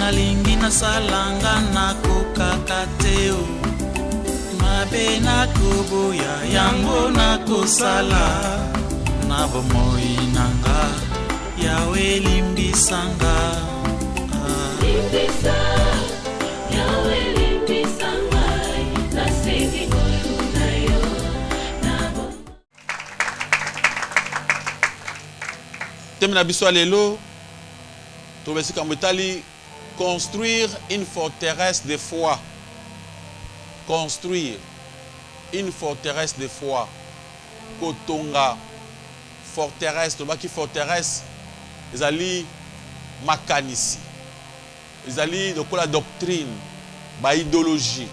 nalingi nasalanga nakokaka te o mabe nakoboya yango nakosala na bomoi nanga Yawe limbisanga limbisa Yawe limbisanga nasengi koyo na yo nabo Temena biso lelo tobesika mbetali construire une forteresse de foi. Construire une forteresse de foi. Kotonga forteresse, tobaki forteresse ezali makanisi. Ezali lokola doctrine, ba idéologie.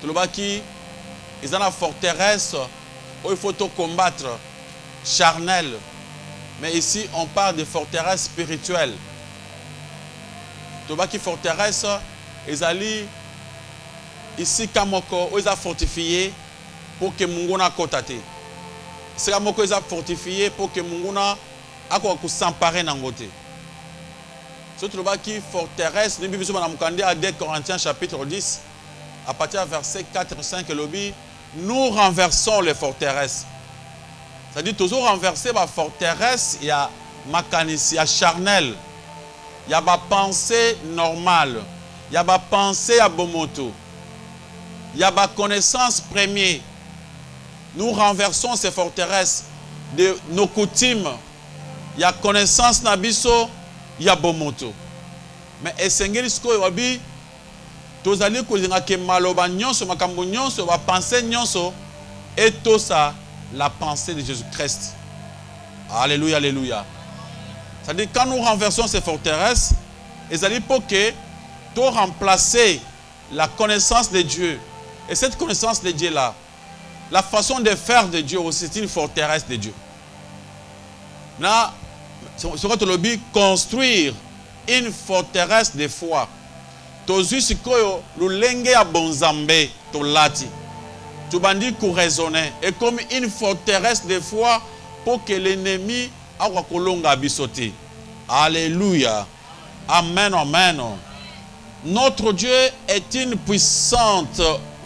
Tobaki ezana forteresse où il faut tout combattre charnel. Mais ici on parle de forteresse spirituelle. Tobaki forteresse ezali ici kamoko où ils ont fortifié pour que munguna kotate. C'est kamoko ils ont fortifié pour que munguna akwa s'emparer nangote. Ce tobaki forteresse ni biso na mukandi à 2 Corinthiens chapitre 10 à partir du verset 4 et 5 lobby nous renversons les forteresses. C'est-à-dire toujours renverser la forteresse, il y a makanisi, il y a charnel. Il y a ma pensée normale. Il y a ma pensée à Bomoto. Il y a ma connaissance première. Nous renversons ces forteresses de nos coutumes. Il y a connaissance Nabiso, il y a Bomoto. Mais Esengelisko Wabi, tous allez que maloba nyonso, makambo nyonso, va penser nyonso, et tout ça, la pensée de Jésus-Christ. Alléluia, alléluia. C'est-à-dire quand nous renversons ces forteresses, ils allaient pour que tout remplacer la connaissance de Dieu. Et cette connaissance de Dieu-là, la façon de faire de Dieu aussi, c'est une forteresse de Dieu. Là, c'est votre lobby, construire une forteresse de foi. Tozu sikoyo, l'ulenge a bonzambe, to lati. Tu bandis pour raisonner. Et comme une forteresse de foi pour que l'ennemi abisoté. Alléluia. Amen, amen. Notre Dieu est une puissante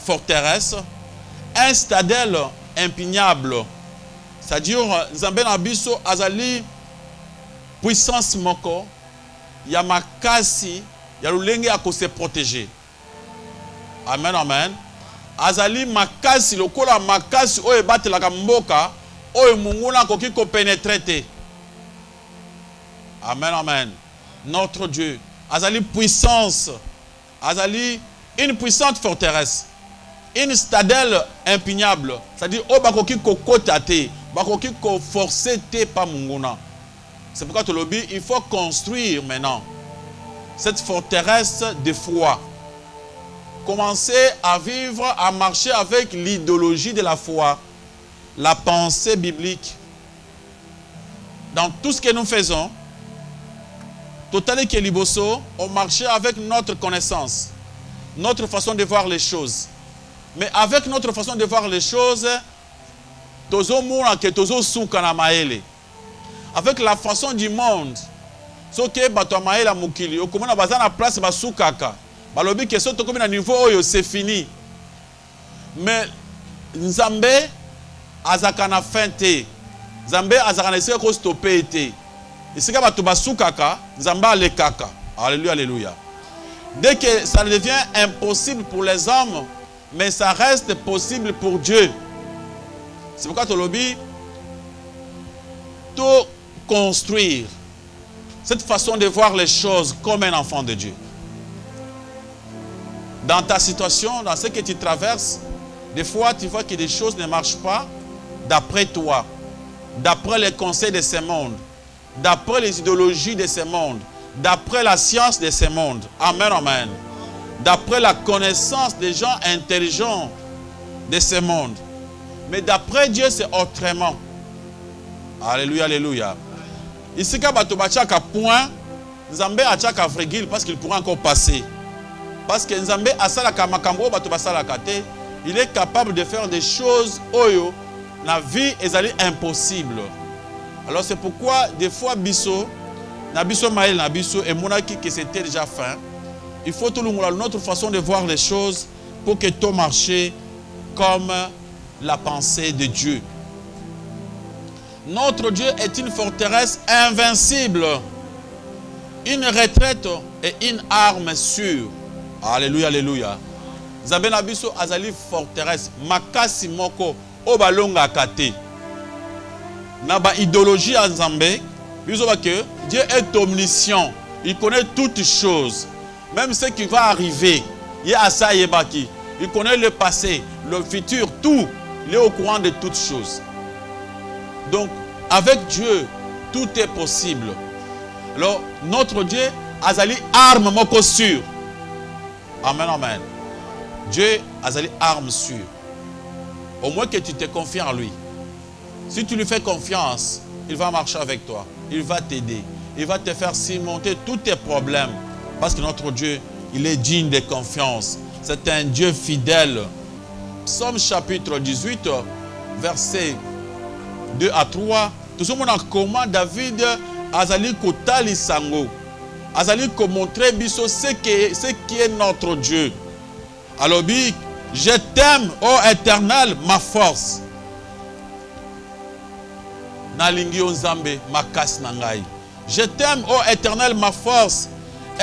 forteresse, un stadel imprenable. C'est-à-dire, Zambé Nabiso Azali, puissance moko, Yamakasi, Yalulenge à se protéger. Amen, amen. Azali makasi, lokola makasi, oye bate la kamboka, oye munguna koki ko pénétrer. Amen, amen. Notre Dieu. Azali puissance. Azali une puissante forteresse. Une stadelle imprenable. C'est-à-dire, oh bakoki ko kotate, bakoki ko forcer te pa munguna. C'est pourquoi tu le dis, il faut construire maintenant cette forteresse de foi. Commencer à vivre, à marcher avec l'idéologie de la foi, la pensée biblique. Dans tout ce que nous faisons, Total Keliboso, on marchait avec notre connaissance, notre façon de voir les choses. Mais avec notre façon de voir les choses, avec la façon du monde, c'est fini. Mais Nzambe azakana fente. Nzambe azakana essayer de stopper été. Ici ka bato basukaka, Nzambe alekaka. Alléluia, alléluia. Dès que ça devient impossible pour les hommes, mais ça reste possible pour Dieu. C'est pourquoi tu lobby tout construire cette façon de voir les choses comme un enfant de Dieu. Dans ta situation, dans ce que tu traverses, des fois tu vois que des choses ne marchent pas d'après toi, d'après les conseils de ce monde, d'après les idéologies de ce monde, d'après la science de ce monde. Amen, amen. D'après la connaissance des gens intelligents de ce monde. Mais d'après Dieu, c'est autrement. Alléluia, alléluia. Ici, quand tu as un point, Nzambe a un fragile parce qu'il pourra encore passer. Parce que Nzambe a il est capable de faire des choses oyo la vie est impossible. Alors c'est pourquoi des fois biso Nabiso Maël, Nabiso, et Monaki, que c'était déjà fin. Il faut tout le monde, notre façon de voir les choses pour que tout marche comme la pensée de Dieu. Notre Dieu est une forteresse invincible, une retraite et une arme sûre. Alléluia, alléluia. Nzambe na biso azali forteresse, makasi moko obalonga kate. Na ba idéologie à Nzambe, biso ba que Dieu est omniscient, il connaît toutes choses, même ce qui va arriver. Il connaît le passé, le futur, tout. Il est au courant de toutes choses. Donc, avec Dieu, tout est possible. Alors, notre Dieu azali arme moko sûre. Amen, amen. Dieu azali arme sûre. Au moins que tu te confies en lui. Si tu lui fais confiance, il va marcher avec toi. Il va t'aider. Il va te faire surmonter tous tes problèmes. Parce que notre Dieu, il est digne de confiance. C'est un Dieu fidèle. Psaume chapitre 18, versets 2 à 3. Tout ce monde a comment David azali kotali sango. Azali ko montrer biso ce qui est notre Dieu. Alors, je t'aime, ô Éternel, ma force. Nalingi Nzambe makas nangai. Je t'aime, ô Éternel, ma force.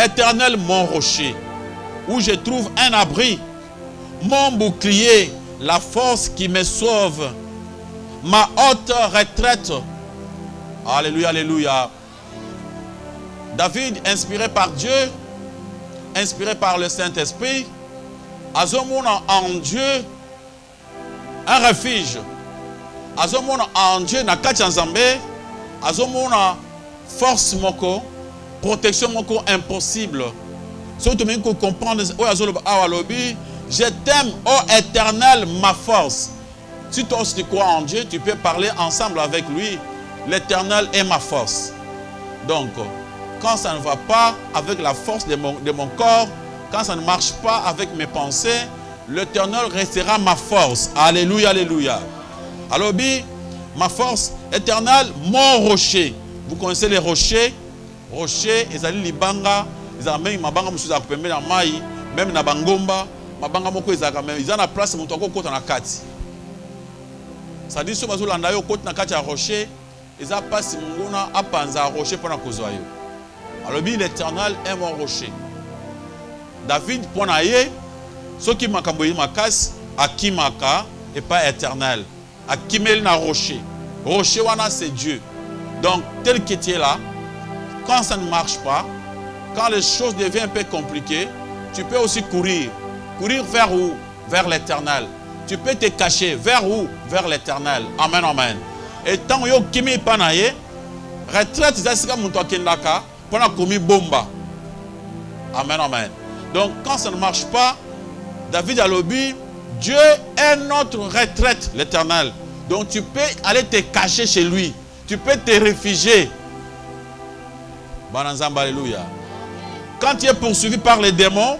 Éternel, mon rocher, où je trouve un abri. Mon bouclier, la force qui me sauve. Ma haute retraite. Alléluia, alléluia. David, inspiré par Dieu, inspiré par le Saint-Esprit, azomona en Dieu un refuge. Azomona en Dieu na kati Nzambe, azomona force moko, protection moko impossible. Si tu veux comprendre, je t'aime, ô Éternel, ma force. Si toi aussi tu crois en Dieu, tu peux parler ensemble avec lui. L'Éternel est ma force. Donc, quand ça ne va pas avec la force de mon corps, quand ça ne marche pas avec mes pensées, l'Éternel restera ma force. Alléluia, alléluia. Alors, ma force éternelle, mon rocher. Vous connaissez les rochers? Rochers, ils allaient libanga, ils allaient mabanga musuza kupembe na mai, même na bangomba, mabanga moko izaka même, ils ont la place mon toko kota na kati. Ça dit sur bazolanda yo kota na kati ya rocher, ils a pas munguna apanza rocher pour na kozwa yo. Alors l'Éternel est mon rocher. David ponaye, ceux qui makamboyi makas akimaka et pas éternel. Akimel na rocher. Rocher wana c'est Dieu. Donc tel que tu es là, quand ça ne marche pas, quand les choses deviennent un peu compliquées, tu peux aussi courir. Courir vers où? Vers l'Éternel. Tu peux te cacher vers où? Vers l'Éternel. Amen, amen. Et tant yo kimi panaye, retraite zasika muntu akendaka pona komi bomba. Amen, amen. Donc quand ça ne marche pas, David a lobby, Dieu est notre retraite, l'Éternel. Donc tu peux aller te cacher chez lui. Tu peux te réfugier. Alléluia. Quand tu es poursuivi par les démons,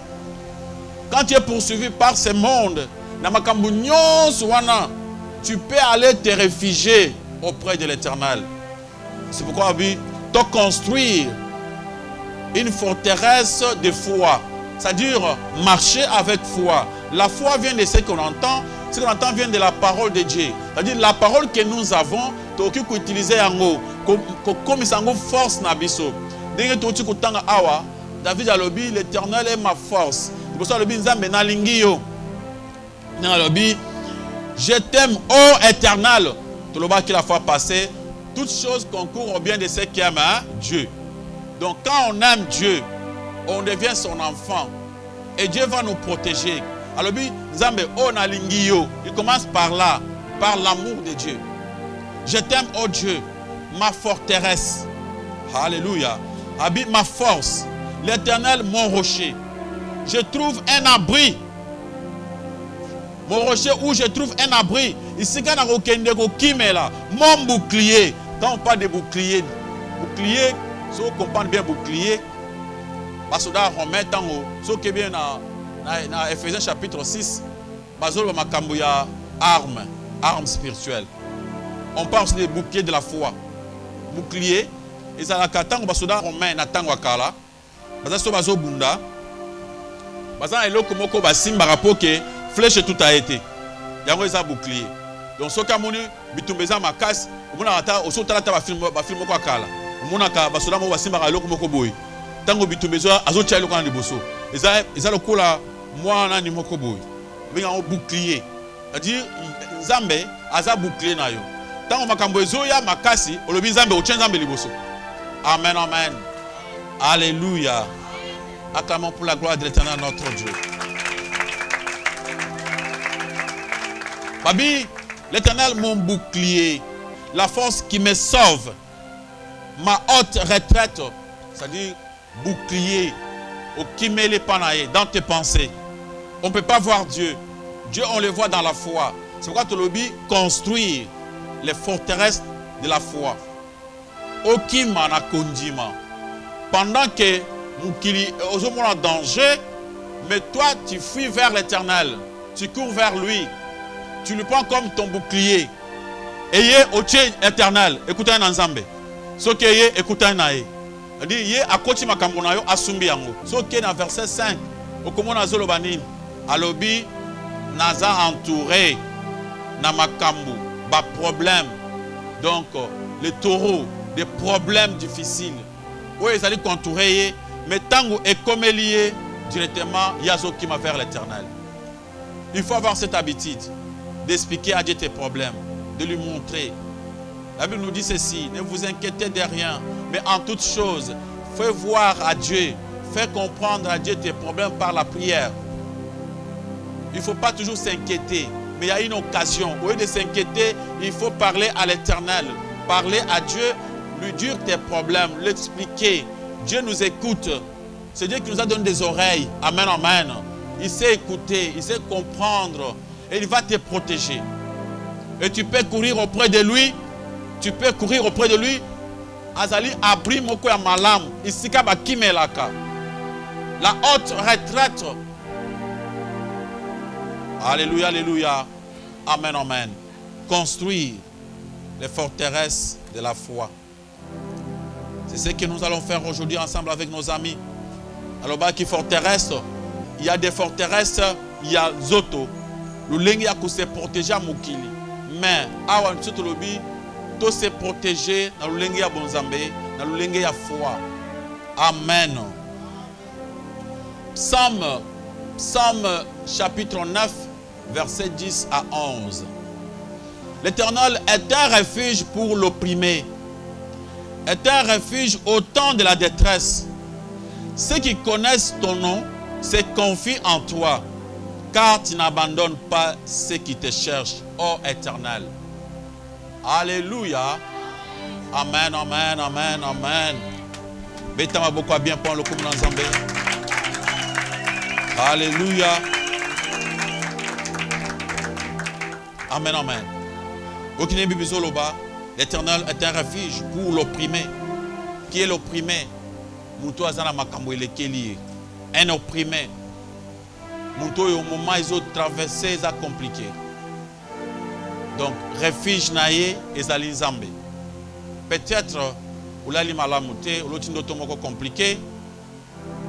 quand tu es poursuivi par ce monde, tu peux aller te réfugier auprès de l'Éternel. C'est pourquoi tu dois construire une forteresse de foi. C'est-à-dire marcher avec foi. La foi vient de ce qu'on entend. Ce qu'on entend vient de la parole de Dieu. C'est-à-dire la parole que nous avons, tu dois utiliser comme ça force nabiso. Dès que tu awa, David a lobby, l'Éternel est ma force. C'est pour ça que Nzambe na lingio. Na lobby, je t'aime, ô Éternel. Tu l'as dit la fois passée, toutes choses concourent au bien de ceux qui aiment Dieu. Donc quand on aime Dieu, on devient son enfant. Et Dieu va nous protéger. Alors, Nzambe, oh na lingio. Il commence par là, par l'amour de Dieu. Je t'aime, oh Dieu, ma forteresse. Alléluia. Habite ma force. L'Éternel, mon rocher. Je trouve un abri. Mon rocher où je trouve un abri. Ici, quand on a mon bouclier. Quand on parle de bouclier, bouclier, si on comprend bien bouclier, parce que on met en haut, ce qui est bien dans Ephésiens chapitre 6, armes spirituelles. On parle aussi des boucliers de la foi. Bouclier, ezalaka tango basoda romain na tango akala baza so bazobunda baza na eloko moko basimbaka mpo ke flèche tout a été yango eza bouclier. Donc soki amoni bitumba eza makasi omonaka ata osotala ata bafilme moko akala omonaka basoda moko basimbaka eloko moko boye tango bitumba azotia eloko na liboso eza lokola mwana ni moko boye bengango bouclier. C'est-à-dire Nzambe aza bouclier na yo. Tango makambo ezoya makasi olobi Nzambe otie Nzambe liboso. Amen, amen. Alléluia. Acclamons pour la gloire de l'Éternel notre Dieu. Babi, l'Éternel mon bouclier, la force qui me sauve, ma haute retraite, c'est-à-dire bouclier, au kimele panaye, dans tes pensées. On ne peut pas voir Dieu. Dieu, on le voit dans la foi. C'est pourquoi tu lobby construire les forteresses de la foi. Okima na kondima. Pendant que Moukili est en danger, mais toi, tu fuis vers l'Éternel. Tu cours vers lui. Tu le prends comme ton bouclier. Ayez au tien éternel. Écoutez un ensemble. Ce qui est, écoutez un aïe. Il dit, à côté ma kambonayo asumbi yango. Ce qui est dans verset 5. Au comment na zolobanin. Alobi. Naza entouré na makambu ba problème donc les taureaux des problèmes difficiles où ils allaient contourer mais tango est comme lié directement yazo qui m'a vers l'Éternel. Il faut avoir cette habitude d'expliquer à Dieu tes problèmes, de lui montrer. La Bible nous dit ceci, ne vous inquiétez de rien, mais en toutes choses fais voir à Dieu, fais comprendre à Dieu tes problèmes par la prière. Il ne faut pas toujours s'inquiéter, mais il y a une occasion. Au lieu de s'inquiéter, il faut parler à l'Éternel, parler à Dieu, lui dire tes problèmes, l'expliquer. Dieu nous écoute. C'est Dieu qui nous a donné des oreilles. Amen, amen. Il sait écouter, il sait comprendre et il va te protéger. Et tu peux courir auprès de lui. Tu peux courir auprès de lui. Azali abri moko ya malam. Isika ba kimelaka. La haute retraite. Alléluia, alléluia. Amen, amen. Construire les forteresses de la foi. C'est ce que nous allons faire aujourd'hui ensemble avec nos amis. Alors, qui forteresse, il y a des forteresses, il y a Zoto. Le lingue a se protéger à Mukili. Mais, awa ntuto lobi, to se protéger dans le lingue à Bonzambe, dans le lingue à foi. Amen. Psaume chapitre 9, versets 10 à 11. L'Éternel est un refuge pour l'opprimé, est un refuge au temps de la détresse. Ceux qui connaissent ton nom se confient en toi, car tu n'abandonnes pas ceux qui te cherchent, ô Éternel. Alléluia. Amen, amen, amen, amen. Betama beaucoup bien pour le coup Zambé. Alléluia. Amen, amen. L'Éternel est un refuge pour l'opprimé. Qui est l'opprimé? Un opprimé. Au moment où ils ont traversé, c'est compliqué. Donc, refuge naïe et Zambé. Peut-être, ou là, il m'a lamuté, ou l'autre, il compliqué.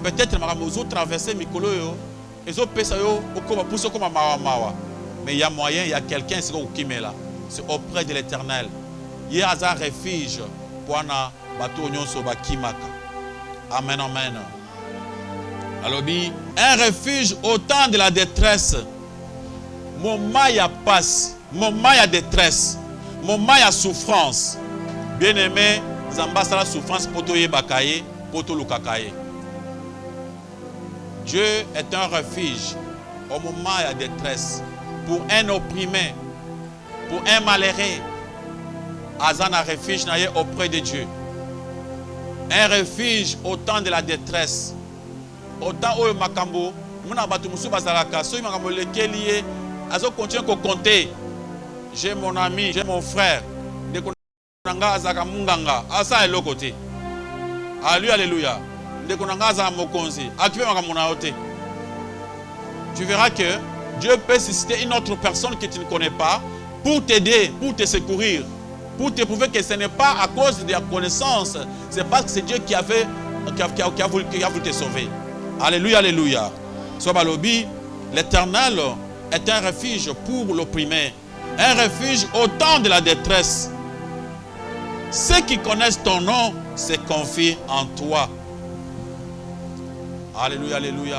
Peut-être, ils ont traversé, ils ont passé, mais il y a moyen, il y a quelqu'un qui est là. C'est auprès de l'Éternel. Il y a un refuge pour Amen, amen. Alors, un refuge au temps de la détresse. Moment il y a passe, moment il y a détresse, moment il y a souffrance. Bien aimé, Zamba la souffrance pour toi bakaye, pour toi lukakaye. Dieu est un refuge au moment il y a détresse. Pour un opprimé, pour un malheureux, Azan a refuge auprès de Dieu. Un refuge au temps de la détresse. Au temps où Makambo, j'ai mon ami, j'ai mon frère. Alléluia. Tu verras que Dieu peut susciter une autre personne que tu ne connais pas pour t'aider, pour te secourir. pour te prouver que ce n'est pas à cause de la connaissance, c'est parce que c'est Dieu qui a voulu te sauver. Alléluia, alléluia. Soit balobi, l'Éternel est un refuge pour l'opprimé, un refuge au temps de la détresse. Ceux qui connaissent ton nom se confient en toi. Alléluia, alléluia.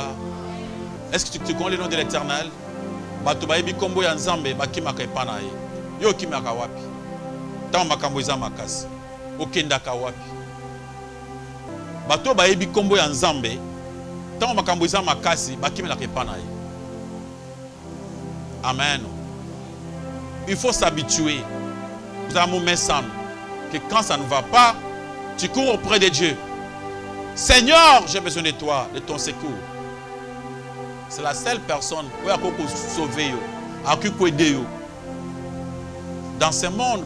Est-ce que tu connais le nom de l'Éternel? Bato bayebi kombo ya Nzambe bakimaka epa na ye. Yo okimaka wapi? Tango makambo eza makasi. Okendaka wapi? Bato bayebi kombo ya Nzambe, tango makambo eza makasi bakimelaka epa na ye. Amen. Il faut s'habituer. Vous avez mon message que quand ça ne va pas, tu cours auprès de Dieu. Seigneur, j'ai besoin de toi, de ton secours. C'est la seule personne qui peut sauver, qui peut aider. Dans ce monde,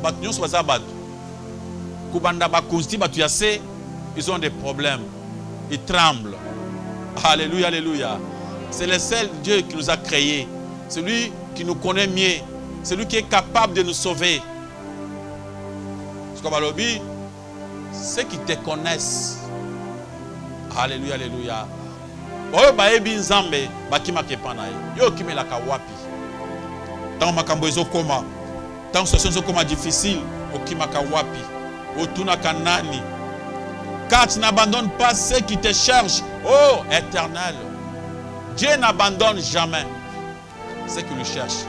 ils ont des problèmes. Ils tremblent. Alléluia, alléluia. C'est le seul Dieu qui nous a créés. Celui qui nous connaît mieux. Celui qui est capable de nous sauver. Ceux qui te connaissent. Alléluia, alléluia. Oyo baebi Nzambe bakima kepana ye. Yo kimelaka wapi? Tant makambo ezokoma, tant situation ezokoma difficile, okimaka wapi? Otunaka nani? Car tu n'abandonnes pas ceux qui te cherchent. Oh Éternel, Dieu n'abandonne jamais ceux qui le cherchent.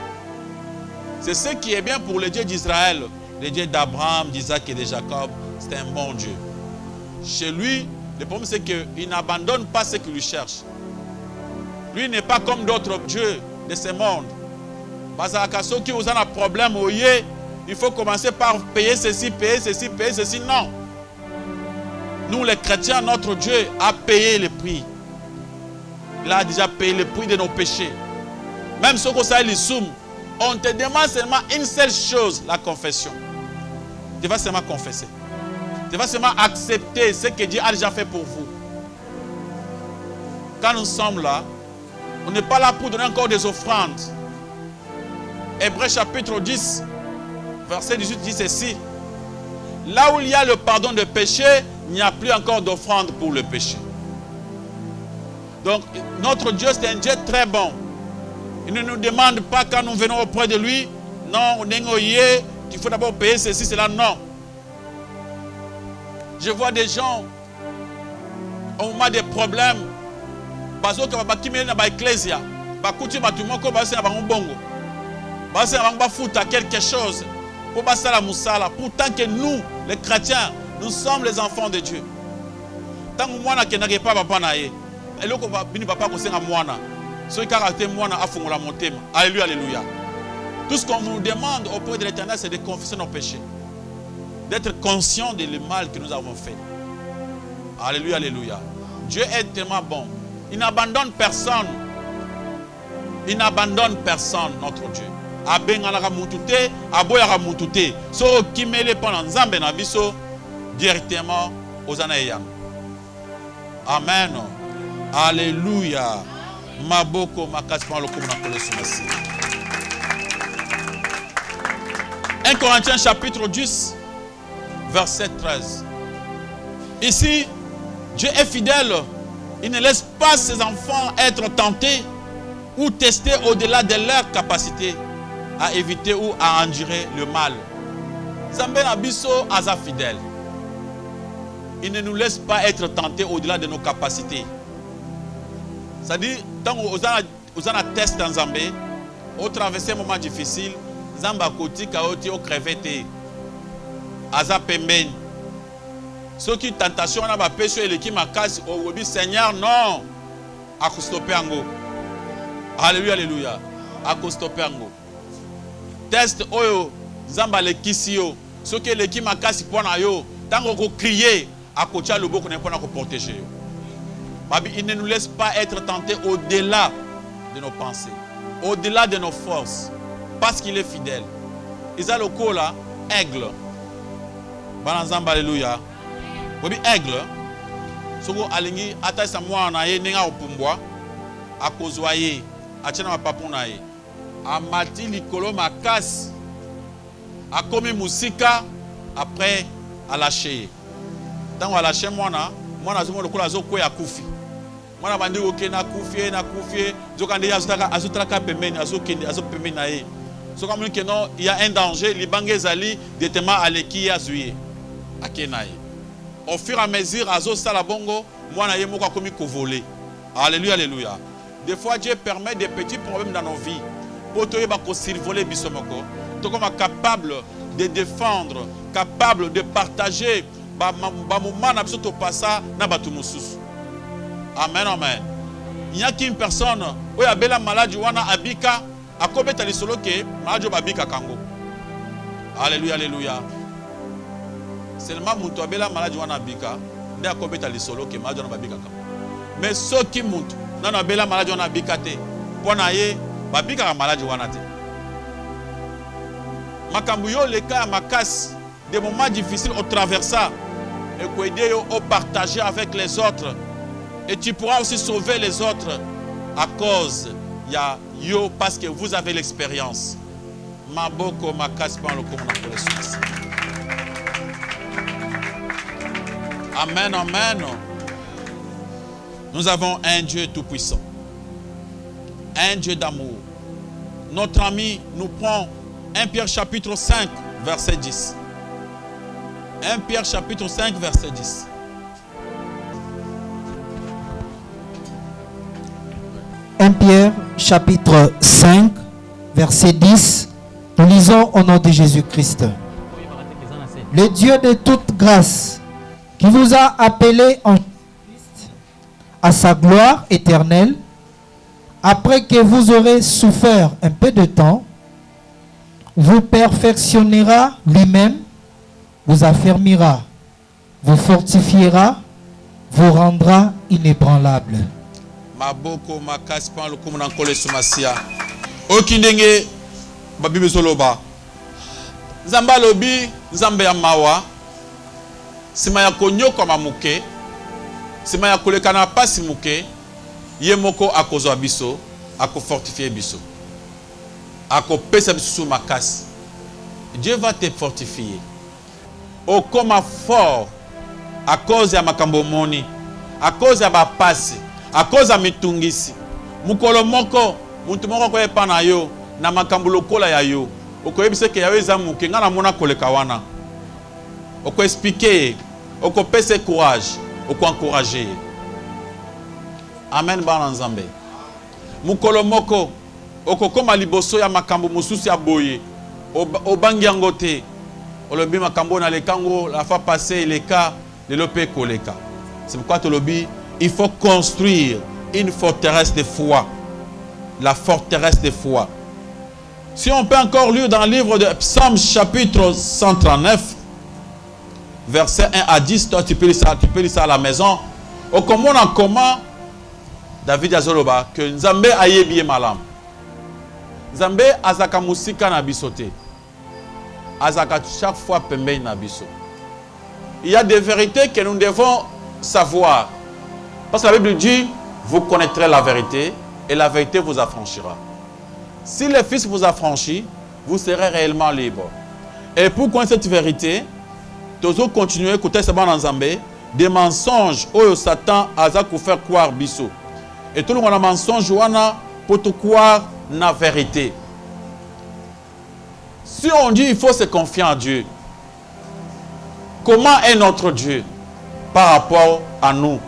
C'est ce qui est bien pour le Dieu d'Israël, le Dieu d'Abraham, d'Isaac et de Jacob. C'est un bon Dieu. Chez lui, le problème c'est qu'il n'abandonne pas ceux qui lui cherchent. Lui n'est pas comme d'autres dieux de ce monde. Bazakaso qui vous a un problème, il faut commencer par payer ceci, payer ceci, payer ceci. Non. Nous les chrétiens, notre Dieu a payé le prix. Il a déjà payé le prix de nos péchés. Même ce qu'on sait, on te demande seulement une seule chose, la confession. Tu vas seulement confesser. Tu vas seulement accepter ce que Dieu a déjà fait pour vous. Quand nous sommes là, on n'est pas là pour donner encore des offrandes. Hébreux chapitre 10, verset 18 dit ceci. Là où il y a le pardon de péché, il n'y a plus encore d'offrande pour le péché. Donc, notre Dieu, c'est un Dieu très bon. Il ne nous demande pas quand nous venons auprès de lui, non, qu'il faut d'abord payer ceci, cela, non. Je vois des gens, au moment des problèmes, parce que l'Ecclésia, quelque chose, pourtant que nous, les chrétiens, nous sommes les enfants de Dieu. Tant que moi, je n'ai pas papa, alléluia, alléluia. Tout ce qu'on nous demande auprès de l'Éternel, c'est de confesser nos péchés. D'être conscient du mal que nous avons fait. Alléluia, alléluia. Dieu est tellement bon. Il n'abandonne personne. Il n'abandonne personne, notre Dieu. Directement aux Anaïam. Amen. Alléluia. Maboko makaspan lokumna kolesumasi. 1 Corinthiens chapitre 10, verset 13. Ici, Dieu est fidèle. Il ne laisse pas ses enfants être tentés ou testés au-delà de leur capacité à éviter ou à endurer le mal. Zambé Nabiso aza fidèle. Il ne nous laisse pas être tentés au-delà de nos capacités. C'est-à-dire, tant que vous avez un test dans Zambé, au traverser un moment difficile, Zamba koti kaoti au crevete. Aza pembeni. Ceux qui tentation na ba péché et qui makasi au dit Seigneur non. A stopper ango. Alléluia, alléluia. A stopper ango. Test oyo Zamba le kisio. Ceux qui le qui makasi pona yo, tango ko crier a kocha le boko ne pona ko protéger. Il ne nous laisse pas être tentés au-delà de nos pensées, au-delà de nos forces, parce qu'il est fidèle. Ils ont le coup là, aigle. Banazamba, alléluia. Oui, aigle. Soko alingi ata samwa na ye nenga opumbwa, akozwaye, achana mapapon na ye. Amati likolo makasi, akomi musika, après à lâcher. Tant à lâcher moi le coup la zo quoi kufi. Moi bandi ok na kufi zo quand ya azutaka pembeni azo pembeni na ye. So comme que non il y a un danger les bangezali détement aleki ya zuye akenaye. Au fur et à mesure azo sala bongo moi na ye moko komi ko voler. Alléluia alléluia. Des fois Dieu permet des petits problèmes dans nos vies pour te survoler bisomoko. Tu comme capable de défendre, capable de partager moment na biso to passa na batu mususu. Amen amen. Il y a qu'une personne où ya bela malade wana abika akobeta lisolo ke malade babika kango. Alléluia alléluia. Seulement muntu abela malade wana abika nde akobeta lisolo ke malade wana babika kango. Mais ceux qui muntu nana bela malade wana abika te pona ye babika malade wana te. Makambu yo le cas makasi des moments difficiles au traversa et qu'on aide au partager avec les autres et tu pourras aussi sauver les autres à cause ya yo parce que vous avez l'expérience. Maboko makasi pan le komona pour les soins. Amen amen. Nous avons un Dieu tout puissant. Un Dieu d'amour. Notre ami nous prend 1 Pierre chapitre 5 verset 10. 1 Pierre chapitre 5 verset 10. Pierre chapitre 5 verset 10. Nous lisons au nom de Jésus-Christ. Le Dieu de toute grâce qui vous a appelé en Christ à sa gloire éternelle, après que vous aurez souffert un peu de temps, vous perfectionnera lui-même, vous affermira, vous fortifiera, vous rendra inébranlable. Maboko makasi pan lokumu na nkole sumasia. Okindenge babibe soloba. Nzamba lobi nzambe ya mawa. Sima ya konyoko mamuke. Sima ya koleka na pasi muke. Ye moko akozwa biso, ako fortifier biso. Ako pesa biso makasi. Dieu va te fortifier. O koma fort à cause ya makambo moni, à cause ya bapasi, à cause ya mitungisi. Mukolo moko, muntu moko ko epa na yo na makambo lokola ya yo. Oko yebise ke yawe eza muke ngana mona koleka wana. Oko expliquer, oko pese courage, oko encourager. Amen bana nzambe. Mukolo moko oko koma liboso ya makambo mususu ya boye. Obangi yango te. Olobi makambo na lekango la fois passée les cas de l'opé koleka. C'est pourquoi Tolobi il faut construire une forteresse de foi. La forteresse de foi. Si on peut encore lire dans le livre de Psaume chapitre 139 verset 1 à 10, toi tu peux lire ça à la maison. Au comment David Azoloba que Nzambe ayebi malam. Nzambe azaka musika na bisote. Azaka chaque fois pembei na biso. Il y a des vérités que nous devons savoir. Parce que la Bible dit, vous connaîtrez la vérité et la vérité vous affranchira. Si le Fils vous affranchit, vous serez réellement libre. Et pour connaître cette vérité, nous allons continuer à écouter ce bon Nzambe, des mensonges où Satan a faire croire biso. Et tout le monde a mensonge pour te croire la vérité. Si on dit il faut se confier en Dieu, comment est notre Dieu par rapport à nous?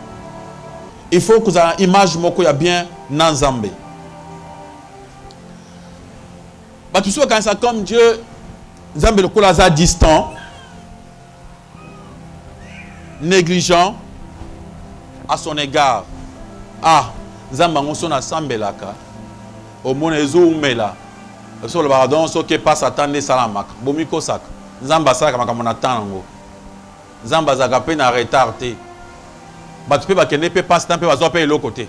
Il faut que vous ayez une image moko ya bien Nzambe. Tout ça quand ça comme Dieu, Nzambe le kolaza distant, négligent à son égard. Ah, Nzambe ngoso na sambelaka. Au monde ezumela. Sur le pardon, ce qui passe attendre salamak. Bomiko sak. Nzamba saka makamona tango. Nzamba zakape na retardé. Batu pe bakende pe passe temps pe bazo pe l'autre côté.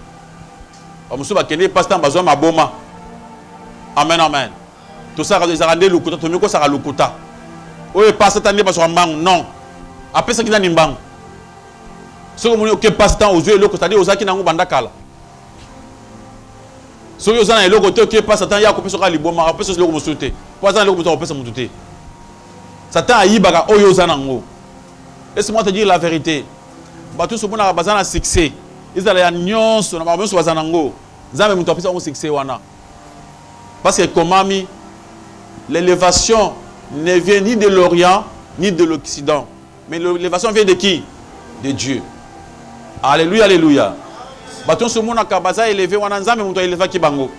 Bamusu bakende passe temps bazo maboma. Amen amen. Tout ça ils arrandé lukuta to miko saka lukuta. Oye passe temps ne bazo mbangu non. Après ça qui na nimbangu. Ce que mon que passe temps aux yeux l'autre c'est-à-dire aux aki nangu bandakala. Si vous avez un côté qui passe à temps, il y a un peu de liboma, un peu de liboma. Vous avez un peu de Satan a yibaka oyo zanango. Laisse-moi te dire la vérité. Batu subuna bazana succès. Ils allaient à Nyons, on a pas besoin de zanango. Zame muto apisa succès wana. Parce que comme ami, l'élévation ne vient ni de l'Orient ni de l'Occident. Mais l'élévation vient de qui? De Dieu. Alléluia, alléluia. Batu subuna kabaza élevé wana nzame muto élevé ki bango.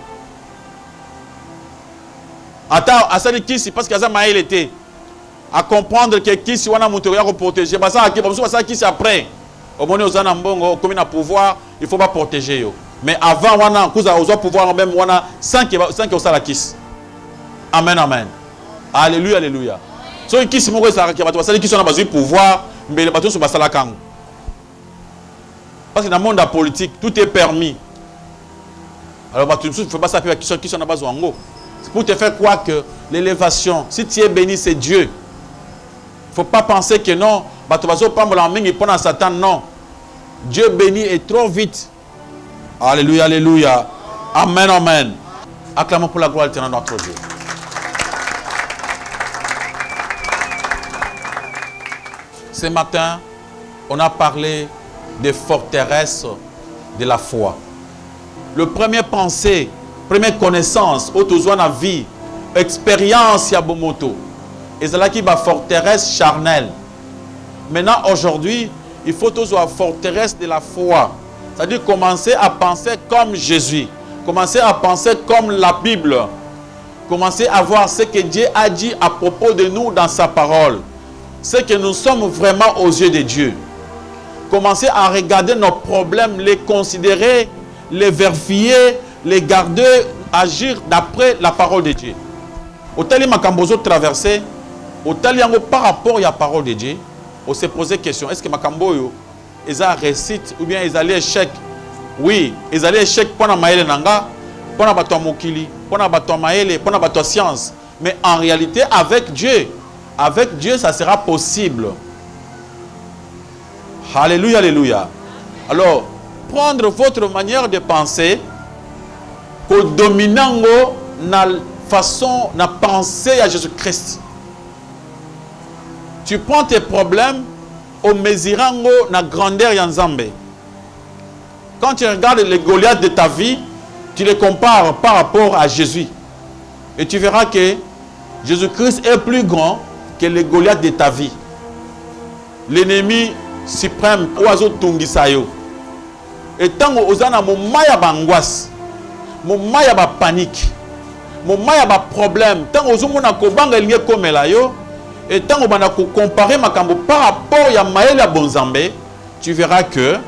Attends, à ça de qui c'est parce que ça m'a été à comprendre que qui si wana muto ya ko protéger. Bah ça qui c'est après. Au moment où on a mbongo comme un pouvoir, il faut pas protéger yo. Mais avant wana kuza ozo pouvoir même wana sans que ça la kiss. Amen amen. Alléluia alléluia. So kiss moko ça ki bato basali kiss on a besoin pouvoir mais les bato so basala kango. Parce que dans le monde politique tout est permis. Alors bato il faut pas s'appeler kiss on a besoin ngo. C'est pour te faire croire que l'élévation, si tu es béni c'est Dieu. Il ne faut pas penser que non, bato bazo prendre la main et prendre Satan non. Dieu bénit et trop vite. Alléluia, alléluia. Amen, amen. Acclamons pour la gloire éternelle de notre Dieu. Ce matin, on a parlé des forteresses de la foi. Le premier pensée, première connaissance, autour de la vie, expérience ya bomoto. Et c'est là qui va forteresse charnelle. Maintenant, aujourd'hui, il faut toujours la forteresse de la foi. C'est-à-dire commencer à penser comme Jésus. Commencer à penser comme la Bible. Commencer à voir ce que Dieu a dit à propos de nous dans sa parole. Ce que nous sommes vraiment aux yeux de Dieu. Commencer à regarder nos problèmes, les considérer, les vérifier, les garder, agir d'après la parole de Dieu. Au tel makambozo traversé, au tel par rapport à la parole de Dieu, on s'est posé question, est-ce que makamboyo ils ont réussite ou bien ils allaient échec? Oui, ils allaient échec pour la maïle nanga, pour la bateau mokili, pour la bateau maïle, pour la bateau science. Mais en réalité, avec Dieu, ça sera possible. Alléluia, alléluia. Alors, prendre votre manière de penser, pour dominer la façon de penser à Jésus-Christ. Tu prends tes problèmes au mesurango na grandeur Yanzambe. Quand tu regardes les Goliaths de ta vie, tu les compares par rapport à Jésus. Et tu verras que Jésus-Christ est plus grand que les Goliaths de ta vie. L'ennemi suprême, oiseau tungisayo. Et tant que ozana momaya bangwas, momaya ba panique, momaya ba problème, tant que ozomona kobanga lié comme la yo. Et tant que tu compares makambo par rapport à Maël à Bonzambe, tu verras que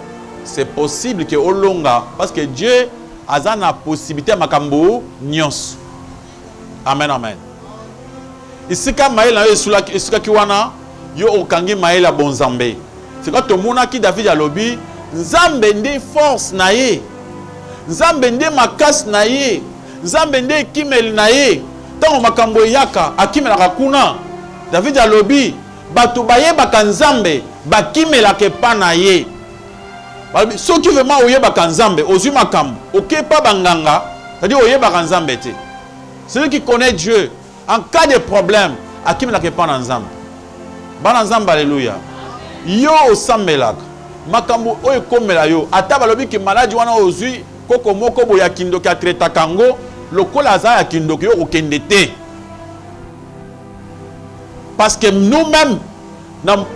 c'est possible que Olonga, parce que Dieu a la possibilité à makambo nyos. Amen, amen. Ici, quand Maël a eu sous la kiwana, yo okangi Maël à Bonzambe. C'est quand tout le monde qui David a lobby, Nzambe ndi force naye, Nzambe ndi makas naye, Nzambe ndi kimel naye. Tant makambo yaka akimela kakuna. David a lobby, batu baye bakanzambe, bakimela ke panaye. So qui veut ma oye bakanzambe, ozu makam, ok pas banganga, c'est-à-dire oye bakanzambe te. Celui qui connaît Dieu, en cas de problème, akimela ke pananzambe. Bananzambe, alléluia. Yo osambelaka, makambo oye komela yo, ata balobi ki maladi wana ozu, koko moko boya kindoki atreta kango, lokola aza ya kindoki yo okende te. Parce que nous-mêmes,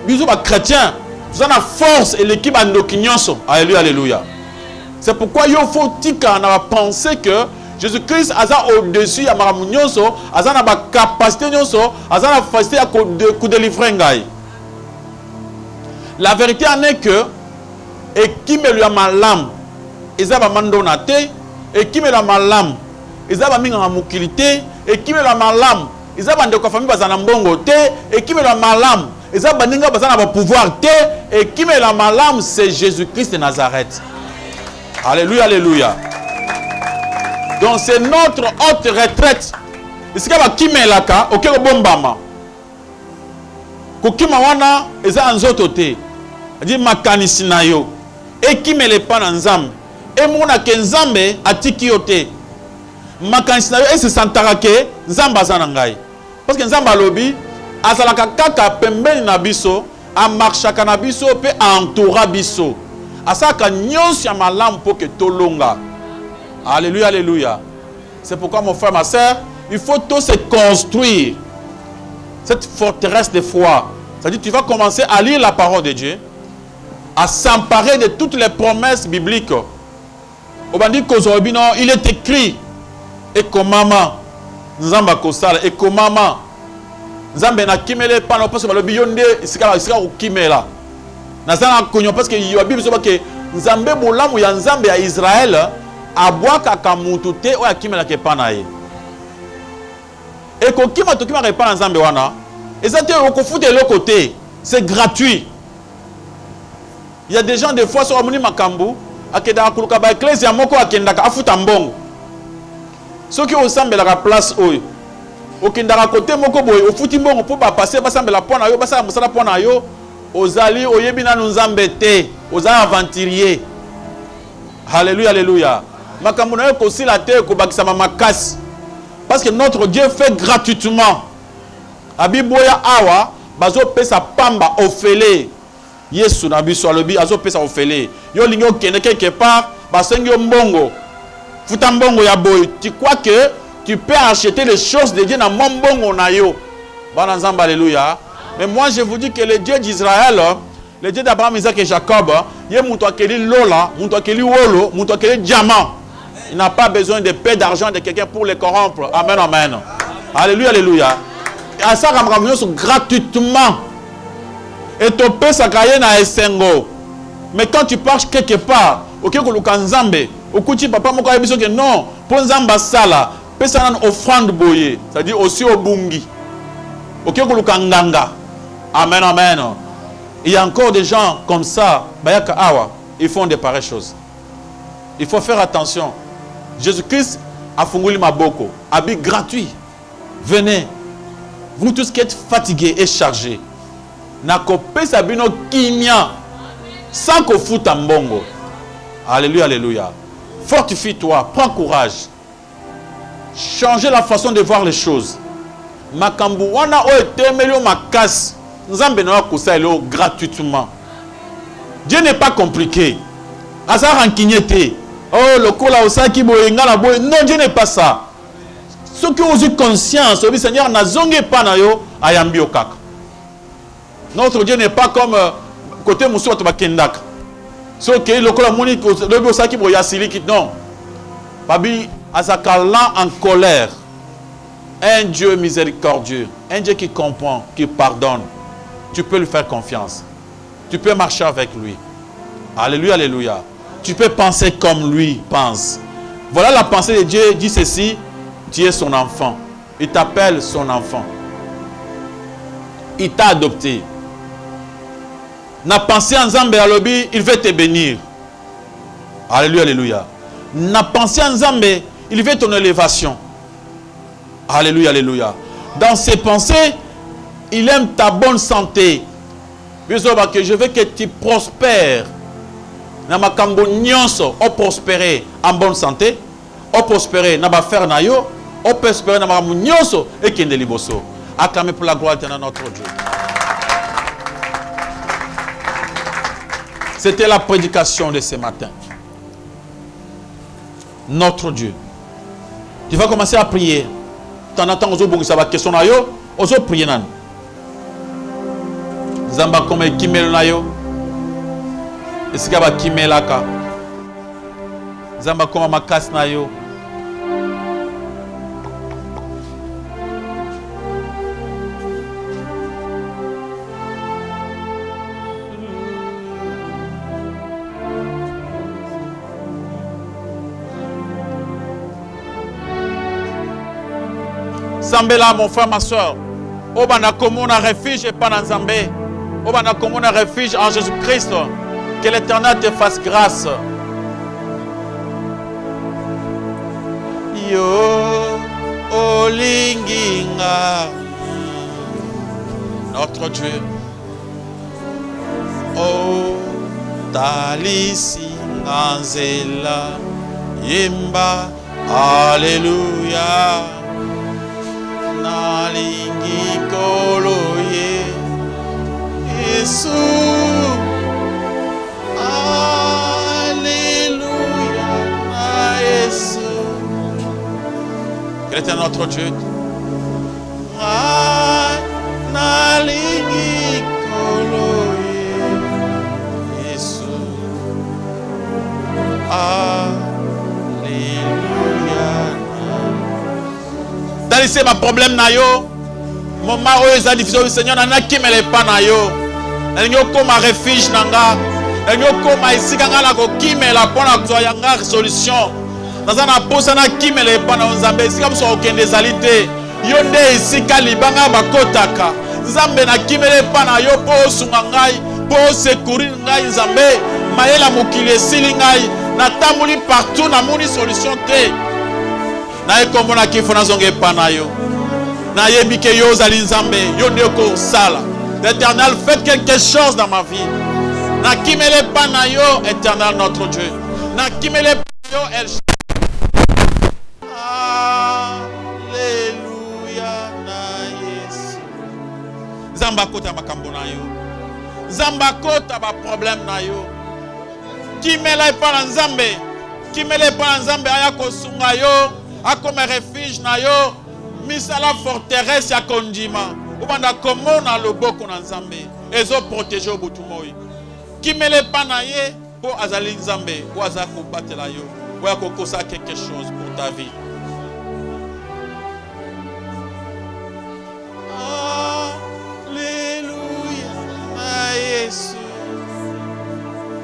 nous sommes chrétiens, nous avons la force et l'équipe à nos quignons. Alléluia, alléluia. C'est pourquoi il faut penser que Jésus-Christ a au-dessus de ma quignons, a la capacité, a la facilité à délivrer. La vérité en est que, et qui me lui a malam, ils ont mandonate, et qui me l'a malam, ils ont mis en moukilité, et qui me l'a malam. Ils ont bandé famille bazana mbongo te et qui me la malam. Ils ont bandé bazana pouvoir te et qui me la malam c'est Jésus-Christ de Nazareth. Alléluia, alléluia. Donc c'est notre haute retraite. Ici kaba qui me la ka OK bombama. Ko kima wana eza nzoto te. Dit makanisi na yo. Et qui me le pa na nzambe. Et mona ke nzambe atiki yo te. Makanisi na yo et se santara ke nzamba za na ngai. Parce que nzamba lobi azalaka kaka pembeni na biso, amarchaka na biso pe entoura biso. Asaka nyonso ya malamu pour que tolonga. Alléluia, alléluia. C'est pourquoi mon frère, ma soeur, il faut tout se construire. Cette forteresse de foi. C'est-à-dire tu vas commencer à lire la parole de Dieu, à s'emparer de toutes les promesses bibliques. Il est écrit, et comme maman, Nzamba Kosala, et comme maman, Nzambe na kimele pano parce que le biyonde sika au kimela. Nazana konyo parce que Bible so que Nzambe bolamu ya Nzambe ya Israël abwaka kamuntu te o akimela ke panaye. Et ko kima to kima repana Nzambe wana, ezate okofute le côté, c'est gratuit. Il y a des gens des fois sur amuni makambu akeda kuluka ba ecclesia moko akendaka afuta mbongo. Soki osambela ka place oyo okendaka côté moko boye ofuti mbongo pour ba passer basambela pona yo basala musala pona yo ozali oyebi nanu Nzambe te ozali aventurier. Alléluia, alléluia. Makambu na yo kosila te ko bakisa makasi parce que notre Dieu fait gratuitement. Abiboya awa bazo pesa pamba ofele Yesu na biso alobi azo pesa ofele yo lingi okende quelque part basengi mbongo futa mbongo ya boy. Tu crois que tu peux acheter les choses de Dieu dans mon mbongo na yo bana Nzamba, alléluia. Mais moi je vous dis que le Dieu d'Israël, le Dieu d'Abraham, Isaac et Jacob, il est muto akeli lola, muto akeli wolo, muto akeli diamant. Il n'a pas besoin de paix d'argent de quelqu'un pour les corrompre. Amen, amen. Alléluia, alléluia. Et ça gratuitement. Et ton paix ça na esengo. Mais quand tu pars quelque part, ok ko lukanzambe, okuti papa moko abiso que non, pour nzamba sala, pesa nan offrande boye, c'est-à-dire aussi au bungi. Ok ko lukanganga. Amen, amen. Il y a encore des gens comme ça, bayaka awa, ils font des pareilles choses. Il faut faire attention. Jésus-Christ a funguli maboko, habit gratuit. Venez. Vous tous qui êtes fatigués et chargés, nakope sabino kimia sans qu'on foute en bongo. Alléluia, alléluia. Fortifie-toi, prends courage. Changez la façon de voir les choses. Makambu wana o etemelio makas. Nzambe na kosaelo gratuitement. Dieu n'est pas compliqué. Asa rankinyete. Oh, le kola osaki boyenga la boye. Non, Dieu n'est pas ça. Ceux qui ont eu conscience, le Seigneur n'a zongué pas na yo ayambi okaka. Notre Dieu n'est pas comme côté Moussou Atobakendak. Ce qui est le kola monique, le osaki boyasili qui non. Babi azakala en colère. Un Dieu miséricordieux, un Dieu qui comprend, qui pardonne. Tu peux lui faire confiance. Tu peux marcher avec lui. Alléluia, alléluia. Tu peux penser comme lui pense. Voilà la pensée de Dieu. Il dit ceci, tu es son enfant. Il t'appelle son enfant. Il t'a adopté. Na pensé en Nzambe alobi, il veut te bénir. Alléluia, alléluia. Na pensé en Nzambe, il veut ton élévation. Alléluia, alléluia. Dans ses pensées, il aime ta bonne santé. Je veux que tu prospères. Namakambo nyonso, o prospérer en bonne santé, o prospérer na ba faire na yo, o prospérer na makambo nyonso et kende liboso. Acclamez pour la gloire de notre Dieu. C'était la prédication de ce matin. Notre Dieu. Tu vas commencer à prier. Tu en attends aux autres, ça va question na yo, aux autres prier nan. Zamba comme kimel na yo. Esika ba kimelaka. Zamba comme makas na yo. Zambela, mon frère, ma soeur. Obana comme on a refuge et pas dans Zambé. Obana comme on a refuge en Jésus-Christ. Que l'Éternel te fasse grâce. Yo olinginga notre Dieu. Oh talisi nzela yemba alléluia. Nalingi kolo ye Yesu. Alléluia na Yesu. Quel est notre Dieu? Nalingi kolo ye Yesu. Dans ici ma problème na yo, mon mari est difficile, Seigneur nana qui me le pas na yo. Elnyo koma refuge nanga, elnyo koma ici kanga la ko qui me la pona ko yanga solution. Nazana posa na qui me le pas na Nzambe, ici comme so okende zalité. Yo nde ici kalibanga bakotaka. Nzambe na qui me le pas na yo po sunga ngai, po secourir ngai Nzambe. Mayela mokili esili ngai, natamuli partout na moni solution te. Na ekomona kifo na zonge pana yo. Na yebike yo zali Nzambe, yo nde ko sala. L'Éternel fait quelque chose dans ma vie. Na kimele pa na yo, Éternel notre Dieu. Na kimele pa yo, El Alléluia na Yesu. Zamba kota makambo na yo. Zamba kota ba problème na yo. Kimele pa na Nzambe. Kimele pa na Nzambe aya kosunga yo, akome refuge na yo. Misala forteresse ya kondima. Ubanda komona loboko na Nzambe ezo protéger obutu moi kimele pana ye po azali Nzambe po azako batela yo po akokosa quelque chose pour ta vie. Alléluia na Yesu.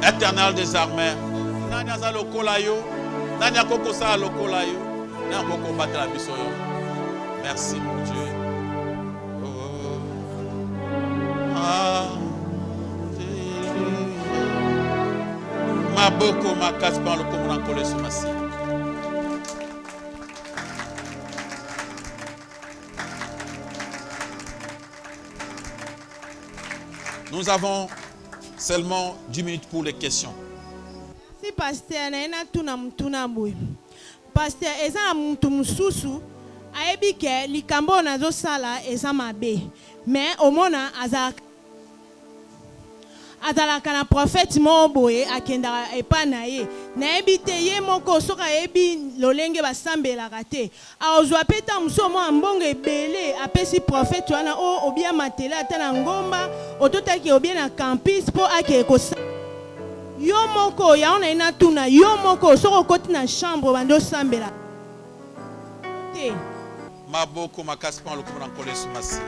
Éternel des armées, nani azalo kola yo, nani akokosa lokola yo, nani akoko batela biso yo. Merci mon Dieu. Maboko makasi par le commandant collé sur ma scie. Nous avons seulement 10 minutes pour les questions. Si pasteur na tuna mtuna boy. Pasteur eza muntu mususu ayebi ke likambo nazo sala eza mabe. Mais omona azalaka na prophète mo boye akendaka epa na ye nayebi te ye moko soki ayebi lolenge basambelaka te aozwa pe ta mosu mwa mbongo ebele apesi prophète wana o obia matele ata na ngomba ototaki obia na campus mpo akee kosa yo moko yango na ye natuna yo moko soki okoti na chambre bandi osambela te maboko makasi mpo lokomo na nkolo Yesu masi.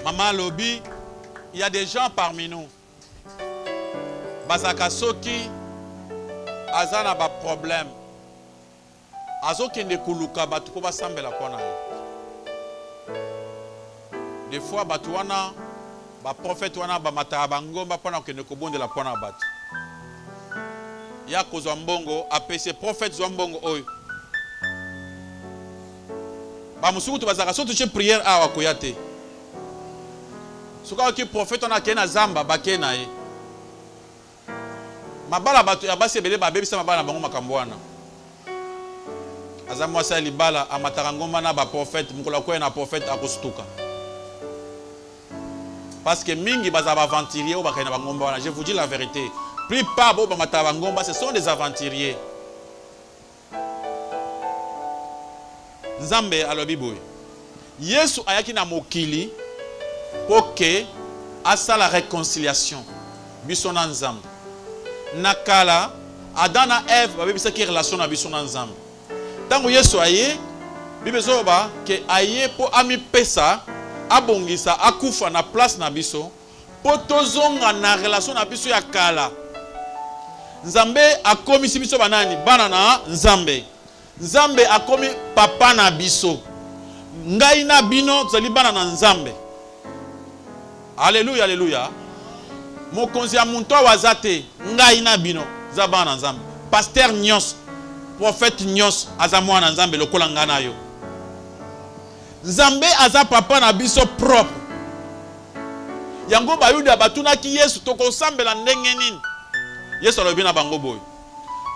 Maman Lobi, il y a des gens parmi nous. Bazaka soki azana ba problème. Azoki ndekuluka batu ko basambela pona. Des fois batu wana ba prophète wana ba mataka bangomba pona ko ndekobondela pona batu. Ya kozwa mbongo apese prophète zwa mbongo oyo. Ba musuku to bazaka soki tu prière awa koyate. Soka ki prophète on a kena zamba bakena ye. Mabala batu ya basi ebele ba bebisa mabala bango makambo wana. Azamwa sa libala amataka ngomba na ba prophète mukola ko na prophète akostuka. Parce que mingi baza ba aventurier ou bakena ba ngomba wana, je vous dis la vérité. Plus pas bo ba mataka ngomba, ce sont des aventuriers. Nzambe alobi boy. Yesu ayaki na mokili pour que asa la réconciliation biso na Nzambe. Nakala Adam na Ève babebisa ki relation na biso na Nzambe. Tango Yesu aye bibezo ba ke aye po ami pesa abongisa akufa na place na biso po tozonga na relation na biso ya kala. Nzambe akomisi biso banani bana na Nzambe. Nzambe akomi papa na biso. Ngai na bino tozali bana na Nzambe. Alléluia, alléluia. Mokonzi ya muntu wazate ngai na bino za bana na Nzambe. Pasteur nyos, prophète nyos aza mwana Nzambe lokola ngana yo. Nzambe aza papa na biso propre. Yango bayuda batunaki Yesu tokosambela ndenge nini? Yesu alobi na bango boy.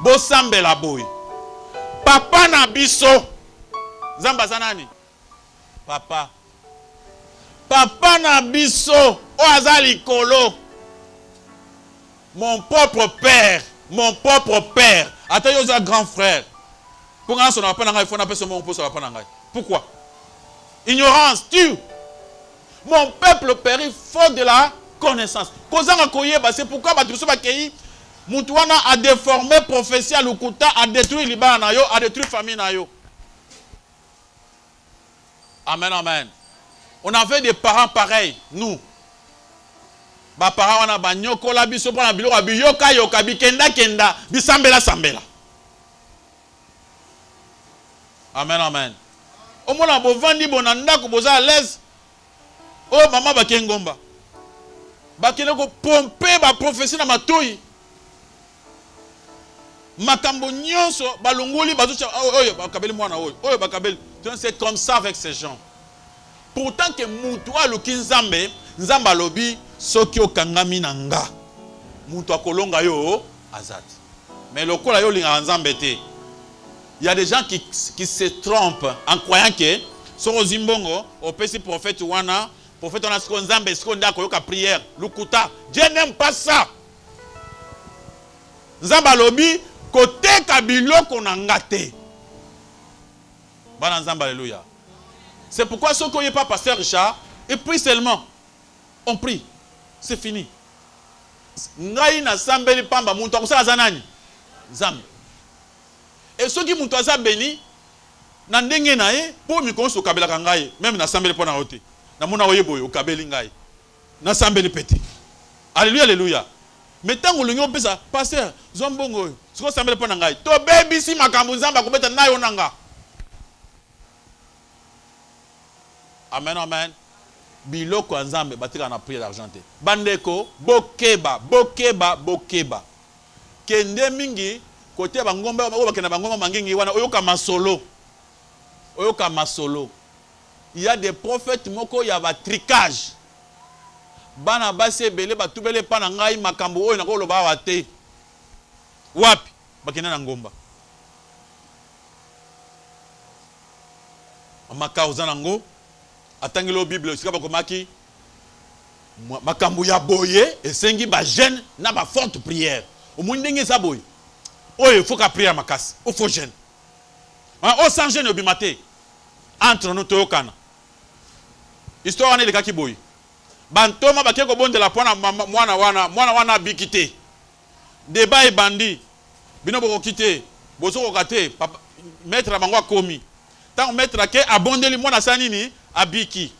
Bo sambela boy. Papa na biso. Nzambe aza nani? Papa. Papa na biso, o azali kolo. Mon propre père, mon propre père. Attends, il y a un grand frère. Pourquoi on n'a pas d'angai, il faut appeler ce mot pour ça pas d'angai. Pourquoi? Ignorance, tu. Mon peuple périt faute de la connaissance. C'est pourquoi Moutouana a déformé prophétie à Lukuta, a détruit Liban, a détruit famille. Amen, amen. On avait des parents pareils, nous. Ba parents on a banyoko la biso pour la bilo yoka yoka bikenda kenda bisambela sambela. Amen, amen. Au moins la bovandi bonanda ko boza à l'aise. Oh maman bakengomba. Bakele ko pomper ba prophétie na matoi. Makambo nyonso balongoli bazucha oyo bakabeli mwana oyo bakabeli. C'est comme ça avec ces gens. Pourtant que mutu aluki nzambe nzamba lobi soki okangami nanga mutu akolonga yo azati. Mais lokola yo linga nzambe te. Il y a des gens qui se trompent en croyant que soko zimbongo opesi prophète wana prophète wana siko nzambe siko ndako yoka prière lukuta. Dieu n'aime pas ça. Nzamba lobi koteka biloko na ngate. Bana nzamba alléluia. C'est pourquoi ceux qui n'ont pas pasteur Richard, et prie seulement. On prie. C'est fini. Ngai na sambeli pamba muntu akusala zanani. Nzambe. Et ceux qui muntu aza béni na ndenge na ye po mi konso kabela kangai même na sambeli pona ote. Na mona oyeboyo kabeli ngai. Na sambeli peti. Alléluia alléluia. Mais tant que l'union pesa pasteur zombongo siko sambeli pona ngai. To bebi si makambu nzamba kubeta nayo nanga. Amen, amen. Biloko nzambe batika na prière d'argenté. Bandeko, bokeba. Kende mingi, côté bangomba, bakena bangomba mangingi wana, oyoka masolo. Il y a des prophètes moko, il y a un tricage. Bana base bele, batubele panangai, makambo, oyo nako loba wate. Wapi, bakena na ngomba. Amaka uzanango. Atangelo Bible sika bakomaki makambo ya boye esengi ba jeune na ba forte prière au moins ndenge za boye oyo faut ka prière makasi o faut jeune o sans jeune obimate entre nous toyokana histoire wana lekaki boye bantoma bakeko bondela pona mwana wana bikite débat et bandi bino boko kite bozo ko kate maître bango akomi tant maître ke abondeli mwana sanini abiki